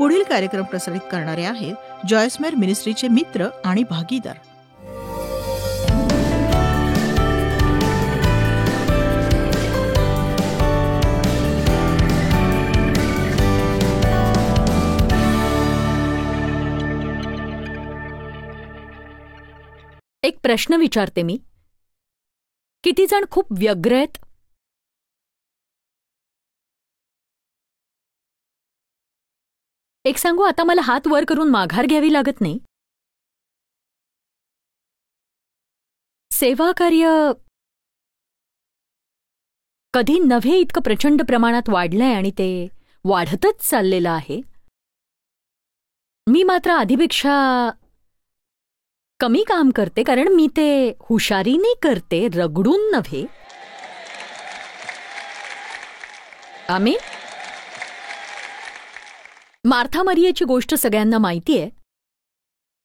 पुढील कार्यक्रम प्रसारित करणारे आहेत जॉयसमेर मिनिस्ट्रीचे मित्र आणि भागीदार. एक प्रश्न विचारते मी. किती जण खूप व्यग्र आहेत? एक सांगू, आता मला हात वर करून माघार घ्यावी लागत नाही. सेवा कार्य कधी नव्हे इतकं प्रचंड प्रमाणात वाढलंय आणि ते वाढतच चाललेलं आहे. मी मात्र आधीपेक्षा कमी काम करते, कारण मी ते हुशारीने करते, रगडून नव्हे. आमीन. मार्था मरियेची गोष्ट सगळ्यांना माहिती आहे.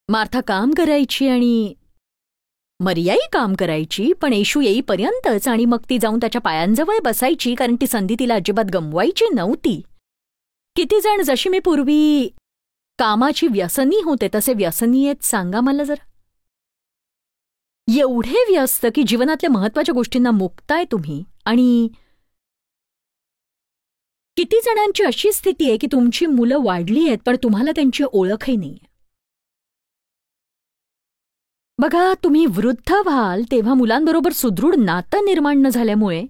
मार्था काम करायची आणि मरियाही काम करायची, पण येशू येईपर्यंतच, आणि मग ती जाऊन त्याच्या पायांजवळ बसायची, कारण ती संधी तिला अजिबात गमवायची नव्हती. किती जण जशी मी पूर्वी कामाची व्यसनी होते तसे व्यसनी आहेत सांगा मला जरा. एवढे व्यस्त की जीवनातल्या महत्वाच्या गोष्टींना मुकताय तुम्ही. आणि किती जणांची अशी स्थिती आहे की तुमची मुलं वाढली आहेत पण तुम्हाला त्यांची ओळखही नाहीये. बघा, तुम्ही वृद्ध व्हाल तेव्हा मुलांबरोबर सुदृढ नातं निर्माण न झाल्यामुळे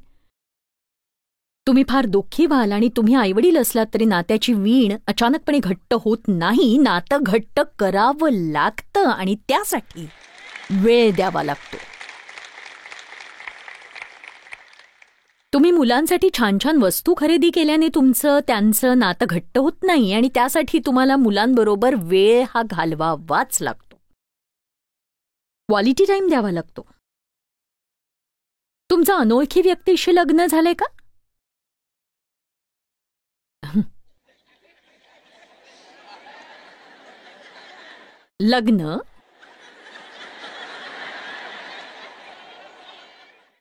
तुम्ही फार दुःखी व्हाल, आणि तुम्ही आईवडील असलात तरी नात्याची वीण अचानकपणे घट्ट होत नाही. नातं घट्ट करावं लागतं आणि त्यासाठी वेळ द्यावा लागतो. तुम्ही मुलांसाठी छान छान वस्तू खरेदी केल्याने त्यांचं नातं घट्ट होत नाही, आणि त्यासाठी तुम्हाला मुलांबरोबर वेळ हा घालवावाच लागतो. क्वालिटी टाइम द्यावा लागतो. तुमचं अनोळखी व्यक्तीशी लग्न झालंय का? लग्न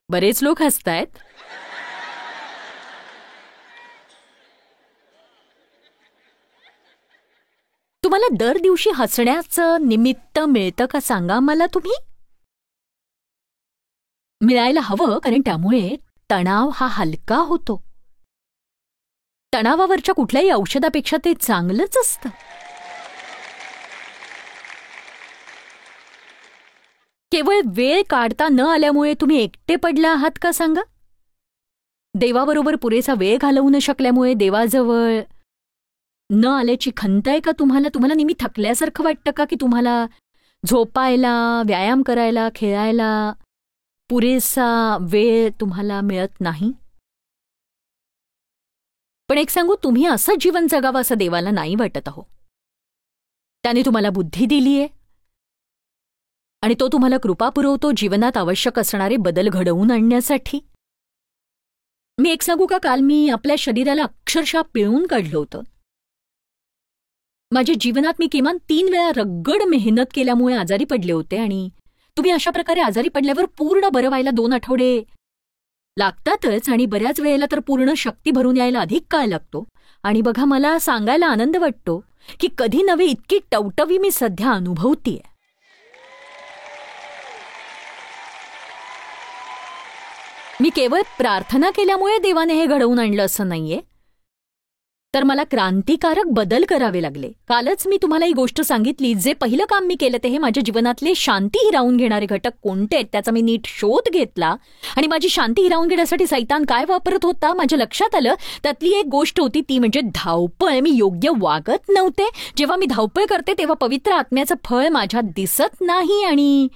बरेच लोक हसतायत. तुम्हाला दर दिवशी हसण्याचं निमित्त मिळतं का सांगा मला तुम्ही. मिळायला हवं, कारण त्यामुळे तणाव हा हलका होतो. तणावावरच्या कुठल्याही औषधापेक्षा ते चांगलंच असतं. केवळ वेळ काढता न आल्यामुळे तुम्ही एकटे पडला आहात का सांगा. देवाबरोबर पुरेसा वेळ घालवू न शकल्यामुळे देवाजवळ न आल्याची खंत आहे का तुम्हाला. तुम्हाला नेहमी थकल्यासारखं वाटतं का की तुम्हाला झोपायला, व्यायाम करायला, खेळायला पुरेसा वेळ तुम्हाला मिळत नाही. पण एक सांगू, तुम्ही असं जीवन जगावं असं देवाला नाही वाटत आहो. त्याने तुम्हाला बुद्धी दिलीये आणि तो तुम्हाला कृपा पुरवतो जीवनात आवश्यक असणारे बदल घडवून आणण्यासाठी. मी एक सांगू का, काल मी आपल्या शरीराला अक्षरशः पिळून काढलं होतं. माझ्या जीवनात मी किमान 3 वेळा रगड मेहनत केल्यामुळे आजारी पडले होते, आणि तुम्ही अशा प्रकारे आजारी पडल्यावर पूर्ण बरं व्हायला 2 आठवडे लागतातच, आणि बऱ्याच वेळेला तर पूर्ण शक्ती भरून यायला अधिक काळ लागतो. आणि बघा, मला सांगायला आनंद वाटतो की कधी नव्हे इतकी टवटवी मी सध्या अनुभवतीये. मी केवळ प्रार्थना केल्यामुळे देवाने हे घडवून आणलं असं नाहीये, तर मला क्रांतिकारक बदल करावे लागले. कालच मी तुम्हाला ही गोष्ट सांगितली. जे पहिलं काम मी केलं ते हे माझ्या जीवनातले शांती हिरावून घेणारे घटक कोणते आहेत त्याचा मी नीट शोध घेतला, आणि माझी शांती हिरावून घेण्यासाठी सैतान काय वापरत होता माझ्या लक्षात आलं. त्यातली एक गोष्ट होती ती म्हणजे धावपळ. मी योग्य वागत नव्हते. जेव्हा मी धावपळ करते तेव्हा पवित्र आत्म्याचं फळ माझ्यात दिसत नाही, आणि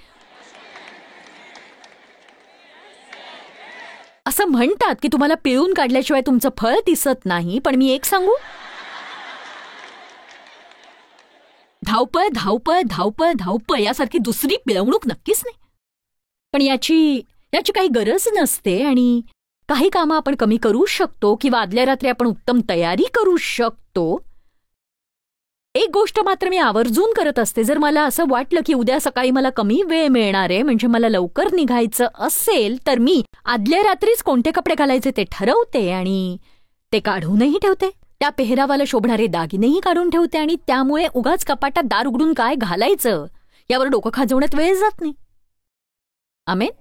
असं म्हणतात की तुम्हाला पिळून काढल्याशिवाय तुमचं फळ दिसत नाही. पण मी एक सांगू, धावपळ धावपळ धावपळ धावपळ यासारखी दुसरी पिळवणूक नक्कीच नाही. पण याची काही गरज नसते, आणि काही कामं आपण कमी करू शकतो किंवा आदल्या रात्री आपण उत्तम तयारी करू शकतो. एक गोष्ट मात्र मी आवर्जून करत असते. जर मला असं वाटलं की उद्या सकाळी मला कमी वेळ मिळणार आहे, म्हणजे मला लवकर निघायचं असेल, तर मी आदल्या रात्रीच कोणते कपडे घालायचे ते ठरवते आणि ते काढूनही ठेवते. त्या पेहरावाला शोभणारे दागिनेही काढून ठेवते आणि त्यामुळे उगाच कपाटात दार उघडून काय घालायचं यावर डोकं खाजवण्यात वेळ जात नाही. आमेन.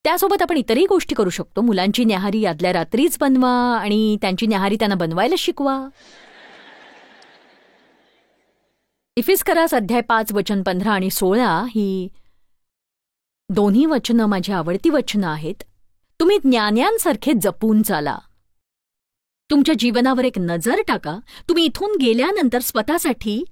त्यासोबत आपण इतरही गोष्टी करू शकतो. मुलांची न्याहारी आदल्या रात्रीच बनवा आणि त्यांची न्याहारी त्यांना बनवायला शिकवा. इफिस्करास अध्याय 5 वचन 15 आणि 16 ही दोन्ही वचनं माझी आवडती वचनं आहेत. तुम्ही ज्ञान्यांसारखे जपून चाला. तुमच्या जीवनावर एक नजर टाका. तुम्ही इथून गेल्यानंतर स्वतःसाठी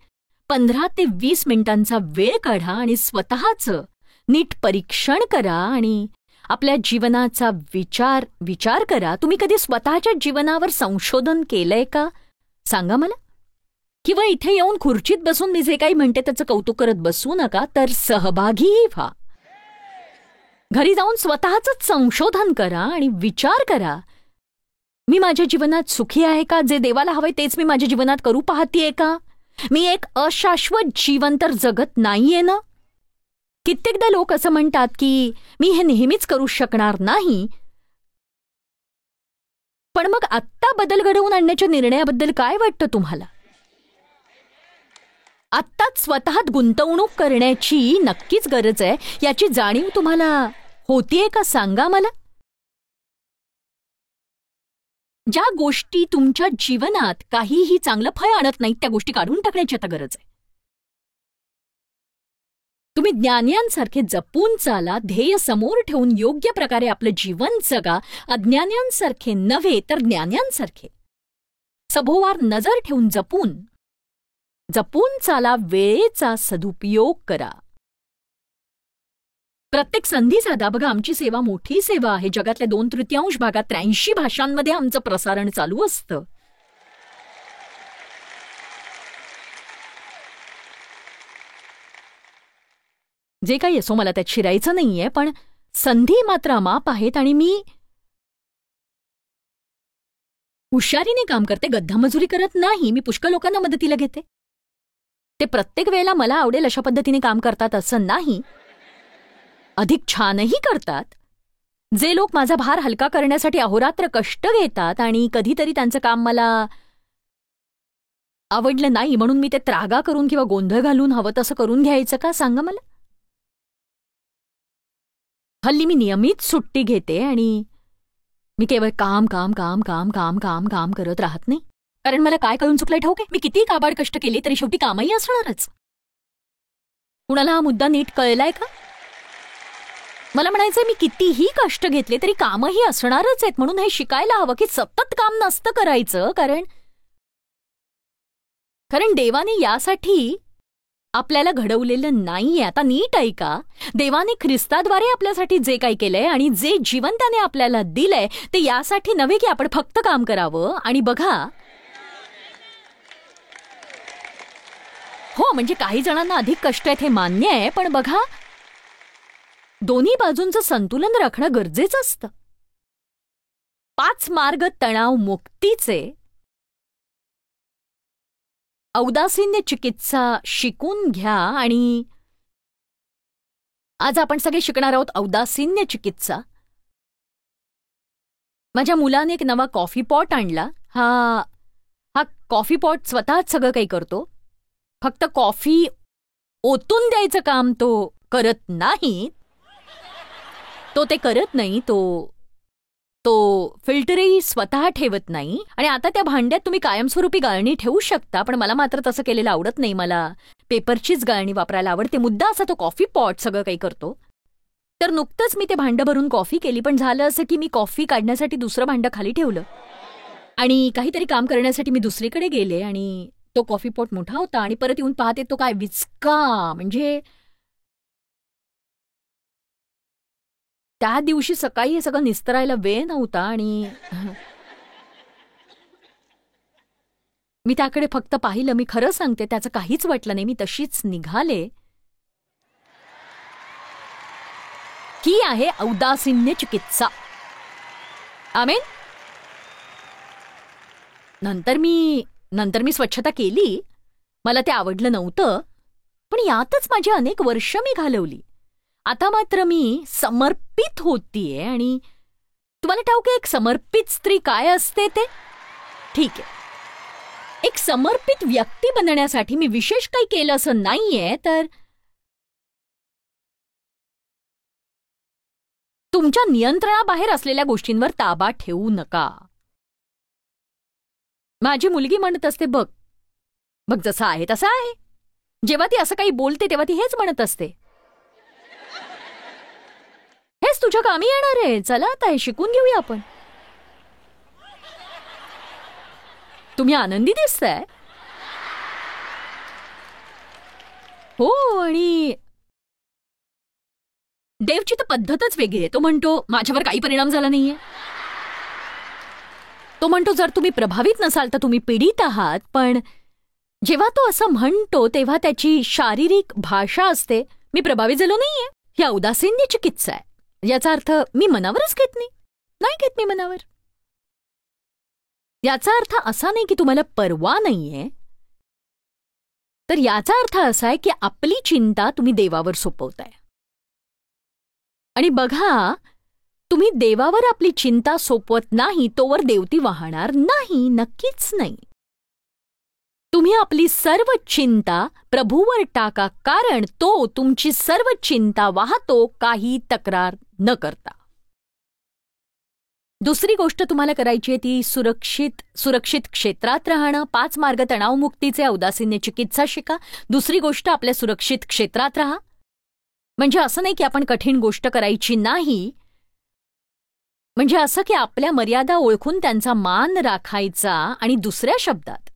15 ते 20 मिनिटांचा वेळ काढा आणि स्वतःचं नीट परीक्षण करा आणि आपल्या जीवनाचा विचार करा. तुम्ही कधी स्वतःच्या जीवनावर संशोधन केलंय का? सांगा मला. किंवा इथे येऊन खुर्चीत बसून मी जे काही म्हणते त्याचं कौतुक करत बसू नका, तर सहभागीही व्हा. घरी जाऊन स्वतःचंच संशोधन करा आणि विचार करा, मी माझ्या जीवनात सुखी आहे का? जे देवाला हवंय तेच मी माझ्या जीवनात करू पाहतेय का? मी एक अशाश्वत जीवन तर जगत नाहीये ना? कित्येकदा लोक असं म्हणतात की मी हे नेहमीच करू शकणार नाही. पण मग आत्ता बदल घडवून आणण्याच्या निर्णयाबद्दल काय वाटतं तुम्हाला? आत्ताच स्वतःत गुंतवणूक करण्याची नक्कीच गरज आहे, याची जाणीव तुम्हाला होतीये का? सांगा मला. ज्या गोष्टी तुमच्या जीवनात काहीही चांगलं फळ आणत नाहीत त्या गोष्टी काढून टाकण्याची आता गरज आहे. तुम्ही ज्ञान्यांसारखे जपून चाला. ध्येय समोर ठेवून योग्य प्रकारे आपलं जीवन जगा. अज्ञान्यांसारखे नव्हे तर ज्ञान्यांसारखे. सभोवार नजर ठेवून जपून चाला. वेळेचा सदुपयोग करा. प्रत्येक संधी साधा. बघा, आमची सेवा मोठी सेवा आहे. जगातल्या 2/3 भागात 83 भाषांमध्ये आमचं प्रसारण चालू असतं. जे काही असो, मला त्यात शिरायचं नाहीये, पण संधी मात्र अमाप आहेत आणि मी हुशारीने काम करते. गद्दामजुरी करत नाही. मी पुष्कळ लोकांना मदतीला घेते. ते प्रत्येक वेळेला मला आवडेल अशा पद्धतीने काम करतात असं नाही. अधिक छानही करतात. जे लोक माझा भार हलका करण्यासाठी अहोरात्र कष्ट घेतात आणि कधीतरी त्यांचं काम मला आवडलं नाही म्हणून मी ते त्रागा करून किंवा गोंधळ घालून हवं तसं करून घ्यायचं का? सांगा मला. हल्ली मी नियमित सुट्टी घेते आणि मी केवळ काम काम काम काम काम काम काम करत राहत नाही. कारण मला काय कळून चुकलंय ठाऊक आहे? मी किती काबाड कष्ट केले तरी शेवटी कामही असणारच. कुणाला हा मुद्दा नीट कळलाय का? मला म्हणायचंय, मी कितीही कष्ट घेतले तरी कामही असणारच आहेत. म्हणून हे शिकायला हवं की सतत काम नसतं करायचं. कारण देवाने यासाठी आपल्याला घडवलेलं नाहीये. आता नीट ऐका. देवाने ख्रिस्ताद्वारे आपल्यासाठी जे काही केलंय आणि जे जीवन त्याने आपल्याला दिलंय ते यासाठी नव्हे की आपण फक्त काम करावं. आणि बघा, हो, म्हणजे काही जणांना अधिक कष्ट आहेत हे मान्य आहे, पण बघा, दोन्ही बाजूंचं संतुलन राखणं गरजेचं असतं. 5 मार्ग तणाव मुक्तीचे. औदासिन्य चिकित्सा शिकून घ्या. आणि आज आपण सगळे शिकणार आहोत औदासिन्य चिकित्सा. माझ्या मुलाने एक नवा कॉफी पॉट आणला. हा कॉफी पॉट स्वतःच सगळं काही करतो. फक्त कॉफी ओतून द्यायचं काम तो करत नाही. तो फिल्टरही स्वतः ठेवत नाही. आणि आता त्या भांड्यात तुम्ही कायमस्वरूपी गाळणी ठेवू शकता, पण मला मात्र तसं केलेलं आवडत नाही. मला पेपरचीच गाळणी वापरायला आवडते. मुद्दा असा, तो कॉफी पॉट सगळं काही करतो. तर नुकतंच मी ते भांडं भरून कॉफी केली, पण झालं असं की मी कॉफी काढण्यासाठी दुसरं भांडं खाली ठेवलं आणि काहीतरी काम करण्यासाठी मी दुसरीकडे गेले आणि तो कॉफी पॉट मोठा होता आणि परत येऊन पाहते तो काय विचका. म्हणजे त्या दिवशी सकाळी हे सगळं निस्तरायला वेळ नव्हता आणि मी त्याकडे फक्त पाहिलं. मी खरं सांगते, त्याचं काहीच वाटलं नाही. मी तशीच निघाले. ही आहे औदासिन्य चिकित्सा. आमेन. नंतर मी स्वच्छता केली. मला ते आवडलं नव्हतं, पण यातच माझी अनेक वर्ष मी घालवली. आता मात्र मी समर्पित होतीये. आणि तुम्हाला ठाऊक आहे एक समर्पित स्त्री काय असते ते? ठीक आहे, एक समर्पित व्यक्ती बनण्यासाठी मी विशेष काही केलं असं नाहीये, तर तुमच्या नियंत्रणाबाहेर असलेल्या गोष्टींवर ताबा ठेवू नका. माझी मुलगी म्हणत असते, बघ बघ जसं आहे तसं आहे. जेव्हा ती असं काही बोलते तेव्हा ती हेच म्हणत असते, हेच तुझ्या कामी येणार आहे, चला आता हे शिकून घेऊया आपण. तुम्ही आनंदी दिसताय. हो, आणि देवची तर पद्धतच वेगळी आहे. तो म्हणतो माझ्यावर काही परिणाम झाला नाहीये. तो म्हणतो जर तुम्ही प्रभावित नसाल तर तुम्ही पीडित आहात. पण जेव्हा तो असं म्हणतो तेव्हा त्याची शारीरिक भाषा असते, मी प्रभावित झालो नाहीये. ही औदासिन्य चिकित्सा आहे. याचा अर्थ मी मनावरच घेत नाही घेत मी मनावर. याचा अर्थ असा नाही की तुम्हाला परवा नाहीये, तर याचा अर्थ असा आहे की आपली चिंता तुम्ही देवावर सोपवताय. आणि बघा, तुम्ही देवावर आपली चिंता सोपवत नाही तोवर देव ती वाहणार नाही, नक्कीच नाही. तुम्ही आपली सर्व चिंता प्रभूवर टाका, कारण तो तुमची सर्व चिंता वाहतो, काही तक्रार न करता. दुसरी गोष्ट तुम्हाला करायची आहे ती सुरक्षित क्षेत्रात राहणं. 5 मार्ग तणावमुक्तीचे, औदासिन्य चिकित्सा शिका. दुसरी गोष्ट, आपल्या सुरक्षित क्षेत्रात राहा. म्हणजे असं नाही की आपण कठीण गोष्ट करायची नाही, म्हणजे असं की आपल्या मर्यादा ओळखून त्यांचा मान राखायचा. आणि दुसऱ्या शब्दात,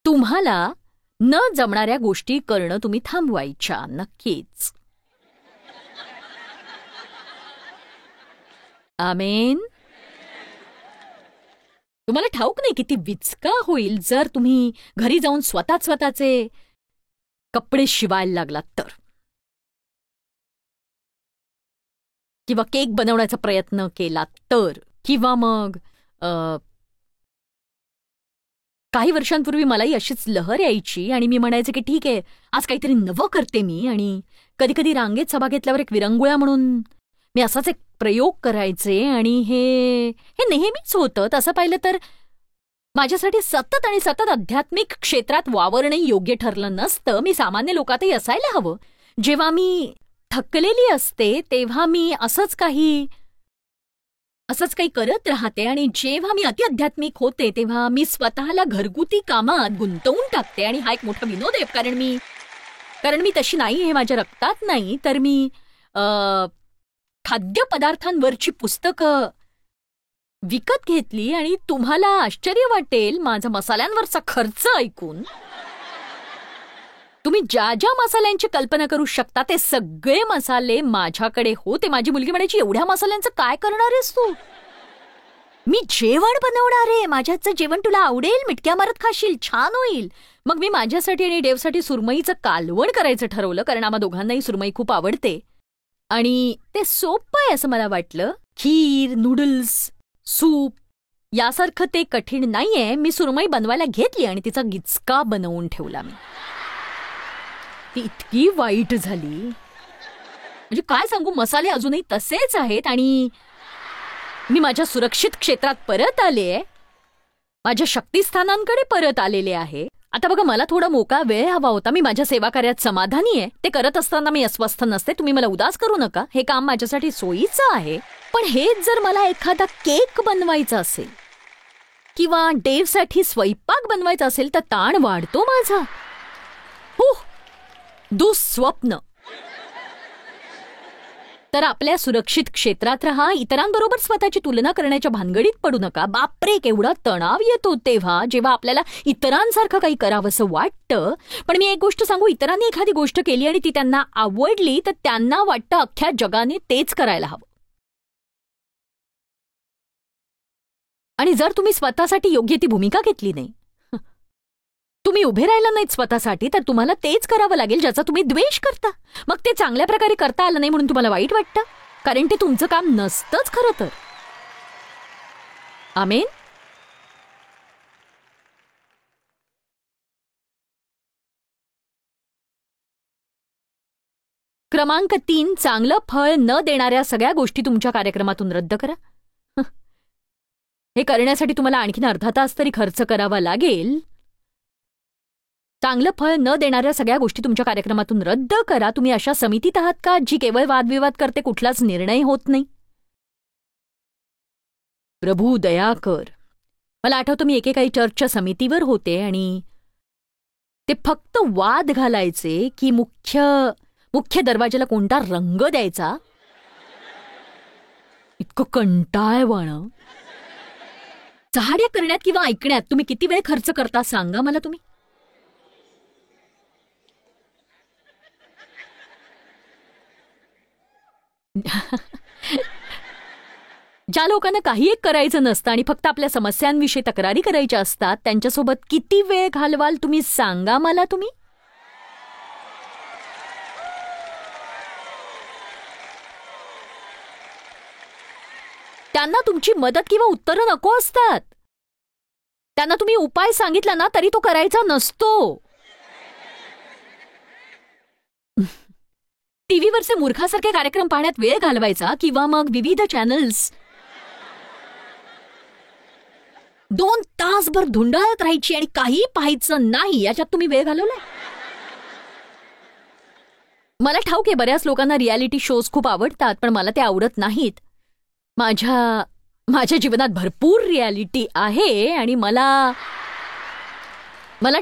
तुम्हाला न जमणाऱ्या गोष्टी करणं तुम्ही थांबवायच्या. नक्कीच. आमेन. तुम्हाला ठाऊक नाही किती विचका होईल जर तुम्ही घरी जाऊन स्वतःचे कपडे शिवायला लागलात तर, किंवा केक बनवण्याचा प्रयत्न केला तर, किंवा मग काही वर्षांपूर्वी मलाही अशीच लहर यायची आणि मी म्हणायचे की ठीक आहे, आज काहीतरी नवं करते मी. आणि कधी कधी रांगेत सभा घेतल्यावर एक विरंगुळा म्हणून मी असाच एक प्रयोग करायचे. आणि हे नेहमीच होतं. तसं पाहिलं तर माझ्यासाठी सतत आध्यात्मिक क्षेत्रात वावरणंही योग्य ठरलं नसतं. मी सामान्य लोकातही असायला हवं. जेव्हा मी थकलेली असते तेव्हा मी असंच काही करत राहते. आणि जेव्हा मी अतिआध्यात्मिक होते तेव्हा मी स्वतःला घरगुती कामात गुंतवून टाकते. आणि हा एक मोठा विनोद आहे, कारण मी तशी नाही, हे माझ्या रक्तात नाही. तर मी खाद्यपदार्थांवरची पुस्तकं विकत घेतली. आणि तुम्हाला आश्चर्य वाटेल माझा मसाल्यांवरचा खर्च ऐकून. तुम्ही ज्या ज्या मसाल्यांची कल्पना करू शकता ते सगळे मसाले माझ्याकडे होते. माझी मुलगी म्हणायची, एवढ्या मसाल्यांचं काय करणार आहेस तू? मी जेवण बनवणार आहे, माझ्याचं जेवण तुला आवडेल, मिटक्या मारत खाशील, छान होईल. मग मी माझ्यासाठी आणि देवसाठी सुरमईचं कालवण करायचं ठरवलं, कारण आम्हा दोघांनाही सुरमई खूप आवडते. आणि ते सोपं आहे असं मला वाटलं. खीर, नूडल्स, सूप यासारखं ते कठीण नाहीये. मी सुरमई बनवायला घेतली आणि तिचा गिचका बनवून ठेवला. मी ती इतकी वाईट झाली, म्हणजे काय सांगू. मसाले अजूनही तसेच आहेत. आणि मी माझ्या सुरक्षित क्षेत्रात परत आले, माझ्या शक्तिस्थानांकडे परत आलेले आहे. आता बघा, मला थोडा मोकळा वेळ हवा होता. मी माझ्या सेवा कार्यात समाधानी आहे. ते करत असताना मी अस्वस्थ नसते. तुम्ही मला उदास करू नका. हे काम माझ्यासाठी सोयीचं आहे. पण हेच जर मला एखादा केक बनवायचा असेल किंवा देवसाठी स्वयंपाक बनवायचा असेल तर ताण वाढतो माझा. हो, दुःस्वप्न. तर आपल्या सुरक्षित क्षेत्रात राहा. इतरांबरोबर स्वतःची तुलना करण्याच्या भानगडीत पडू नका. बापरे, केवढा तणाव येतो तेव्हा जेव्हा आपल्याला इतरांसारखं काही करावंसं वाटतं. पण मी एक गोष्ट सांगू, इतरांनी एखादी गोष्ट केली आणि ती त्यांना आवडली तर त्यांना वाटतं अख्ख्या जगाने तेच करायला हवं. आणि जर तुम्ही स्वतःसाठी योग्य ती भूमिका घेतली नाही, तुम्ही उभे राहिला नाहीत स्वतःसाठी, तर तुम्हाला तेच करावं लागेल ज्याचा तुम्ही द्वेष करता. मग ते चांगल्या प्रकारे करता आलं नाही म्हणून तुम्हाला वाईट वाटतं, कारण ते तुमचं काम नसतंच खरं तर. आमेन. क्रमांक 3, चांगलं फळ न देणाऱ्या सगळ्या गोष्टी तुमच्या कार्यक्रमातून रद्द करा. हे करण्यासाठी तुम्हाला आणखीन अर्धा तास तरी खर्च करावा लागेल. चांगलं फळ न देणाऱ्या सगळ्या गोष्टी तुमच्या कार्यक्रमातून रद्द करा. तुम्ही अशा समितीत आहात का जी केवळ वादविवाद करते, कुठलाच निर्णय होत नाही? प्रभू दया कर. मला आठवतं मी एकेकाळी चर्चच्या समितीवर होते आणि ते फक्त वाद घालायचे की मुख्य दरवाजाला कोणता रंग द्यायचा. इतकं कंटाळवाणं. चहाड्या करण्यात किंवा ऐकण्यात तुम्ही किती वेळ खर्च करता सांगा मला तुम्ही. ज्या लोकांना काही एक करायचं नसतं आणि फक्त आपल्या समस्यांविषयी तक्रारी करायच्या असतात त्यांच्यासोबत किती वेळ घालवाल तुम्ही सांगा मला तुम्ही. त्यांना तुमची मदत किंवा उत्तरं नको असतात. त्यांना तुम्ही उपाय सांगितला ना तरी तो करायचा नसतो. टीव्हीवरचे मूर्खासारखे कार्यक्रम पाहण्यात वेळ घालवायचा किंवा मग विविध चॅनल्स 2 तासभर धुंडाळत राहायची आणि काही पाहायचं नाही याच्यात तुम्ही वेळ घालवलाय. मला ठाऊक आहे बऱ्याच लोकांना रियालिटी शोज खूप आवडतात पण मला ते आवडत नाहीत. माझ्या जीवनात भरपूर रियालिटी आहे आणि मला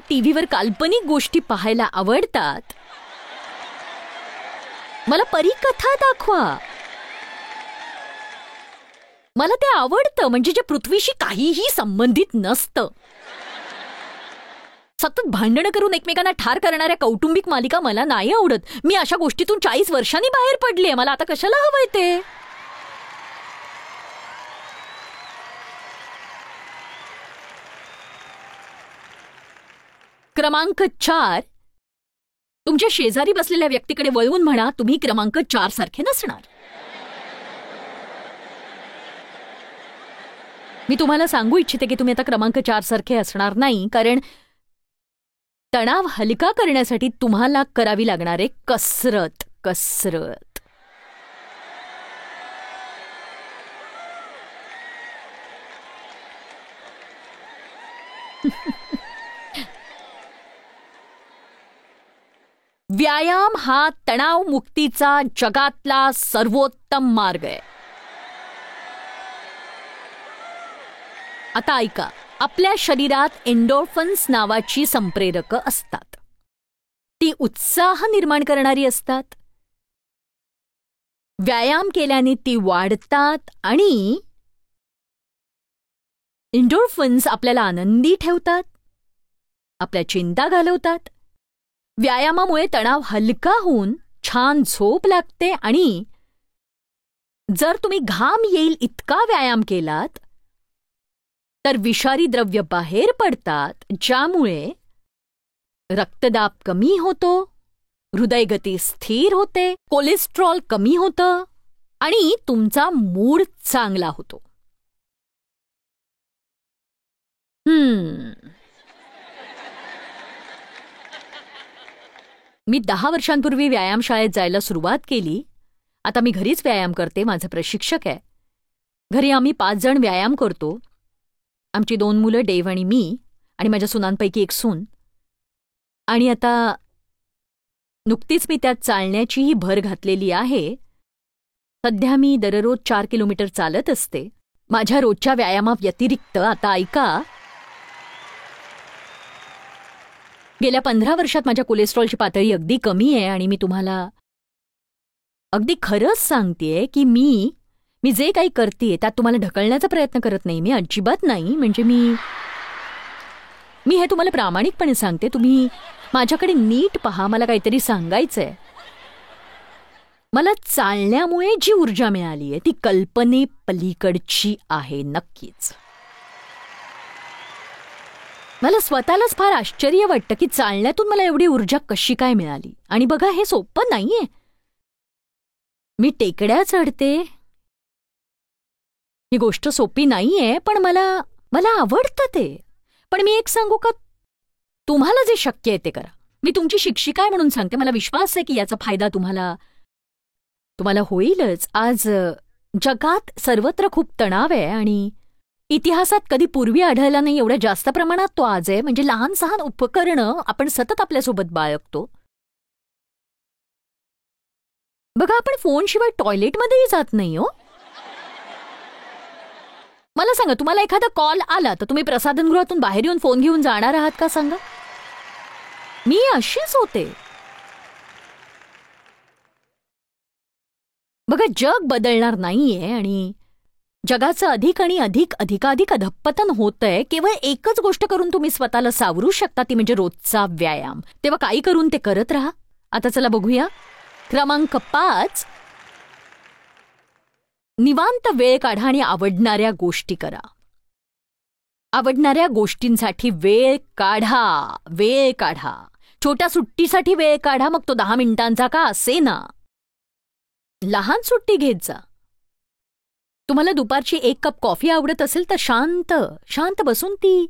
टीव्हीवर काल्पनिक गोष्टी पाहायला आवडतात. मला परीकथा दाखवा. मला ते आवडतं म्हणजे जे पृथ्वीशी काहीही संबंधित नसतं. सतत भांडणं करून एकमेकांना ठार करणाऱ्या कौटुंबिक मालिका मला नाही आवडत. मी अशा गोष्टीतून 40 वर्षांनी बाहेर पडले. मला आता कशाला हवंय ते. क्रमांक 4. तुमच्या शेजारी बसलेल्या व्यक्तीकडे वळवून म्हणा तुम्ही क्रमांक 4 सारखे नसणार. मी तुम्हाला सांगू इच्छिते की तुम्ही आता क्रमांक 4 सारखे असणार नाही कारण तणाव हलका करण्यासाठी तुम्हाला करावी लागणार आहे कसरत. व्यायाम हा तणाव मुक्तीचा जगातला सर्वोत्तम मार्ग आहे. आता ऐका, आपल्या शरीरात एंडोर्फिन्स नावाची संप्रेरकं असतात. ती उत्साह निर्माण करणारी असतात. व्यायाम केल्याने ती वाढतात आणि एंडोर्फिन्स आपल्याला आनंदी ठेवतात, आपल्या चिंता घालवतात. व्यायामामुळे तणाव हलका होऊन छान झोप लागते आणि जर तुम्ही घाम येईल इतका व्यायाम केलात तर विषारी द्रव्य बाहेर पडतात ज्यामुळे रक्तदाब कमी होतो, हृदयगती स्थिर होते, कोलेस्ट्रॉल कमी होतं आणि तुमचा मूड चांगला होतो. मी 10 वर्षांपूर्वी व्यायामशाळेत जायला सुरुवात केली. आता मी घरीच व्यायाम करते. माझं प्रशिक्षक आहे. घरी आम्ही 5 जण व्यायाम करतो. आमची 2 मुलं डेव आणि मी आणि माझ्या सुनांपैकी एक सून. आणि आता नुकतीच मी त्यात चालण्याचीही भर घातलेली आहे. सध्या मी दररोज 4 किलोमीटर चालत असते. माझ्या रोजच्या व्यायामाव्यतिरिक्त आता ऐका, गेल्या 15 वर्षात माझ्या कोलेस्ट्रॉलची पातळी अगदी कमी आहे आणि मी तुम्हाला अगदी खरंच सांगतेय की मी जे काही करतेय त्यात तुम्हाला ढकलण्याचा प्रयत्न करत नाही. मी अजिबात नाही. म्हणजे मी हे तुम्हाला प्रामाणिकपणे सांगते. तुम्ही माझ्याकडे नीट पहा. मला काहीतरी सांगायचंय. मला चालण्यामुळे जी ऊर्जा मिळाली आहे ती कल्पनेपलीकडची आहे. नक्कीच मला स्वतःलाच फार आश्चर्य वाटतं की चालण्यातून मला एवढी ऊर्जा कशी काय मिळाली. आणि बघा, हे सोपं नाहीये. मी टेकड्या चढते, ही गोष्ट सोपी नाहीये, पण मला आवडतं ते. पण मी एक सांगू का, तुम्हाला जे शक्य आहे ते करा. मी तुमची शिक्षिका आहे म्हणून सांगते. मला विश्वास आहे की याचा फायदा तुम्हाला होईलच. आज जगात सर्वत्र खूप तणाव आहे आणि इतिहासात कधी पूर्वी आढळला नाही एवढ्या जास्त प्रमाणात तो आज आहे. म्हणजे लहान सहान उपकरणं आपण सतत आपल्यासोबत बाळगतो. बघा, आपण फोनशिवाय टॉयलेटमध्येही जात नाही हो. मला सांगा, तुम्हाला एखादा कॉल आला तर तुम्ही प्रसाधनगृहातून बाहेर येऊन फोन घेऊन जाणार आहात का? सांगा. मी अशीच होते. बघा, जग बदलणार नाहीये आणि जगाचं अधिक आणि अधिकाधिक अधःपतन होतंय. केवळ एकच गोष्ट करून तुम्ही स्वतःला सावरू शकता, ती म्हणजे रोजचा व्यायाम. तेव्हा काही करून ते करत राहा. आता चला बघूया. क्रमांक 5, निवांत वेळ काढा आणि आवडणाऱ्या गोष्टी करा. आवडणाऱ्या गोष्टींसाठी वेळ काढा. छोट्या सुट्टीसाठी वेळ काढा, मग तो 10 मिनिटांचा का असेना. लहान सुट्टी घेत जा. तुम्हाला दुपारची 1 कप कॉफी आवडत असेल तर शांत बसून ती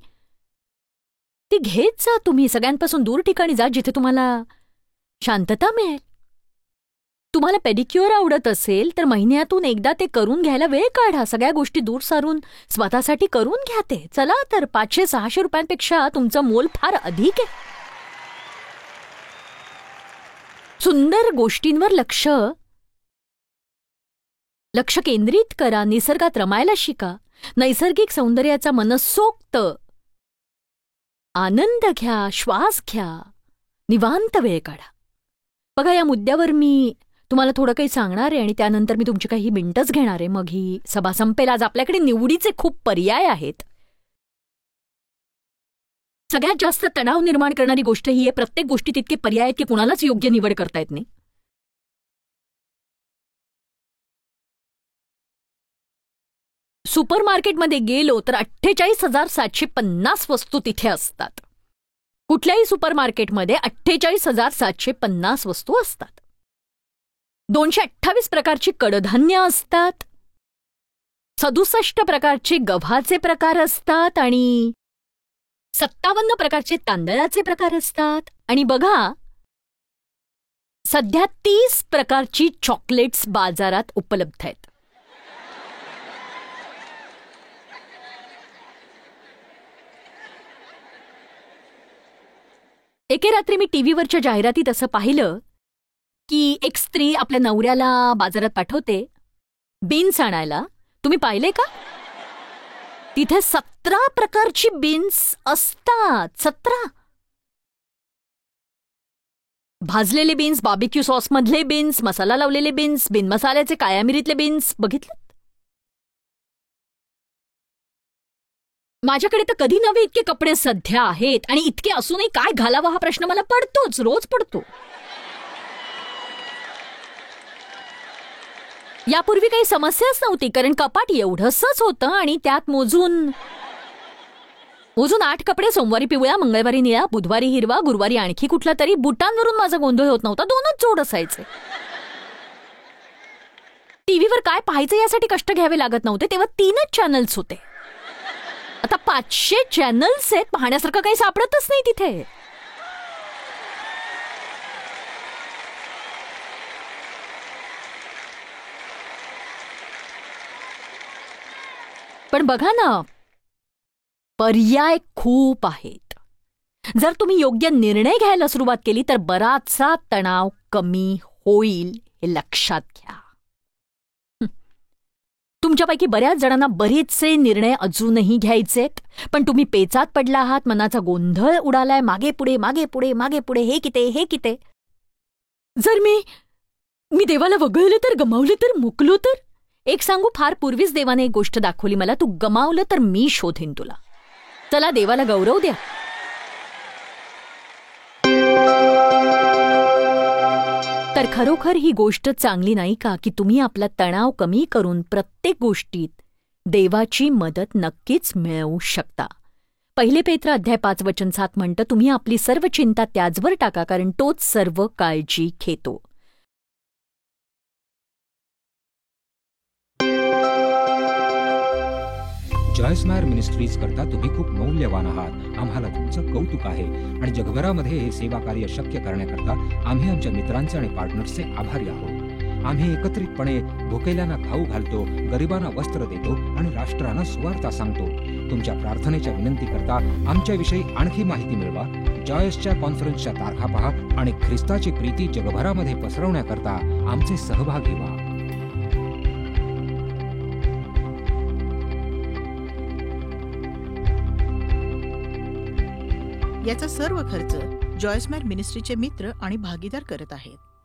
घेत जा. तुम्ही सगळ्यांपासून दूर ठिकाणी जा जिथे तुम्हाला शांतता मिळेल. तुम्हाला पेडिक्युअर आवडत असेल तर महिन्यातून एकदा ते करून घ्यायला वेळ काढा. सगळ्या गोष्टी दूर सारून स्वतःसाठी करून घ्या ते. चला तर 500-600 रुपयांपेक्षा तुमचं मोल फार अधिक आहे. सुंदर गोष्टींवर लक्ष केंद्रित करा. निसर्गात रमायला शिका. नैसर्गिक सौंदर्याचा मनसोक्त आनंद घ्या. श्वास घ्या. निवांत वेळ काढा. बघा, या मुद्द्यावर मी तुम्हाला थोडं काही सांगणार आहे आणि त्यानंतर मी तुमची काही मिनिटंच घेणार आहे. मग ही सभा संपेल. आज आपल्याकडे निवडीचे खूप पर्याय आहेत. सगळ्यात जास्त तणाव निर्माण करणारी गोष्ट ही आहे, प्रत्येक गोष्टीत इतके पर्याय आहेत की कुणालाच योग्य निवड करता येत नाही. सुपरमार्केटमध्ये गेलो तर 48,750 वस्तू तिथे असतात. कुठल्याही सुपरमार्केटमध्ये 48,750 वस्तू असतात. 228 प्रकारची कडधान्य असतात. 67 प्रकारचे गव्हाचे प्रकार असतात आणि 57 प्रकारचे तांदळाचे प्रकार असतात. आणि बघा, सध्या 30 प्रकारची चॉकलेट्स बाजारात उपलब्ध आहेत. एके रात्री मी टीव्हीवरच्या जाहिरातीत असं पाहिलं की एक स्त्री आपल्या नवऱ्याला बाजारात पाठवते बीन्स आणायला. तुम्ही पाहिले का? तिथे 17 प्रकारची बीन्स असतात. 17. भाजलेले बीन्स, बार्बिक्यू सॉस मधले बीन्स, मसाला लावलेले बीन्स, बिन मसाल्याचे काळ्या मिरीतले बीन्स. बघितलं? माझ्याकडे तर कधी नव्हे इतके कपडे सध्या आहेत आणि इतके असूनही काय घालावं हा प्रश्न मला पडतोच, रोज पडतो. यापूर्वी काही समस्याच नव्हती, कारण कपाट एवढंसच होतं आणि त्यात मोजून 8 कपडे. सोमवारी पिवळ्या, मंगळवारी निळा, बुधवारी हिरवा, गुरुवारी आणखी कुठला तरी. बुटांवरून माझा गोंधळ होत नव्हता. 2च जोड असायचे. टीव्हीवर काय पाहायचं यासाठी कष्ट घ्यावे लागत नव्हते. तेव्हा 3च चॅनल्स होते. आता 500 चॅनल्स आहेत. पाहण्यासारखं काही सापडतच नाही तिथे. पण बघा ना, पर्याय खूप आहेत. जर तुम्ही योग्य निर्णय घ्यायला सुरुवात केली तर बराचसा तणाव कमी होईल, हे लक्षात घ्या. तुमच्यापैकी बऱ्याच जणांना बरेचसे निर्णय अजूनही घ्यायचेत, पण तुम्ही पेचात पडला आहात. मनाचा गोंधळ उडालाय. मागे पुढे मागे पुढे मागे पुढे. हे किते. जर मी देवाला वगळलं तर, गमावलं तर, मुकलो तर. एक सांगू, फार पूर्वीच देवाने एक गोष्ट दाखवली मला. तू गमावलं तर मी शोधीन तुला. चला, देवाला गौरव द्या. तर खरोखर ही गोष्ट चांगली नाही का की तुम्ही आपला तणाव कमी करून प्रत्येक गोष्टीत देवाची मदत नक्कीच मिळवू शकता. 1 पेत्र अध्याय 5 वचन 7 म्हणतं, तुम्ही आपली सर्व चिंता त्याचवर टाका, कारण तोच सर्व काळजी घेतो. जॉयस्मायर मिनिस्ट्रीज करता तुम्ही खूप मौल्यवान आहात. आम्हाला तुमचं कौतुक आहे आणि जगभरामध्ये हे सेवा कार्य शक्य करण्याकरता आम्ही आमच्या मित्रांचे आणि पार्टनर्सचे आभारी आहोत. आम्ही एकत्रितपणे भुकेल्यांना खाऊ घालतो, गरिबांना वस्त्र देतो आणि राष्ट्रांना सुवार्ता सांगतो. तुमच्या प्रार्थनेच्या विनंती करता आमच्याविषयी आणखी माहिती मिळवा. जॉयसच्या कॉन्फरन्सच्या तारखा पहा आणि ख्रिस्ताची प्रीती जगभरामध्ये पसरवण्याकरता आमचे सहभागी व्हा. याचा सर्व खर्च जॉयस्मॅर मिनिस्ट्रीचे मित्र आणि भागीदार करत आहेत.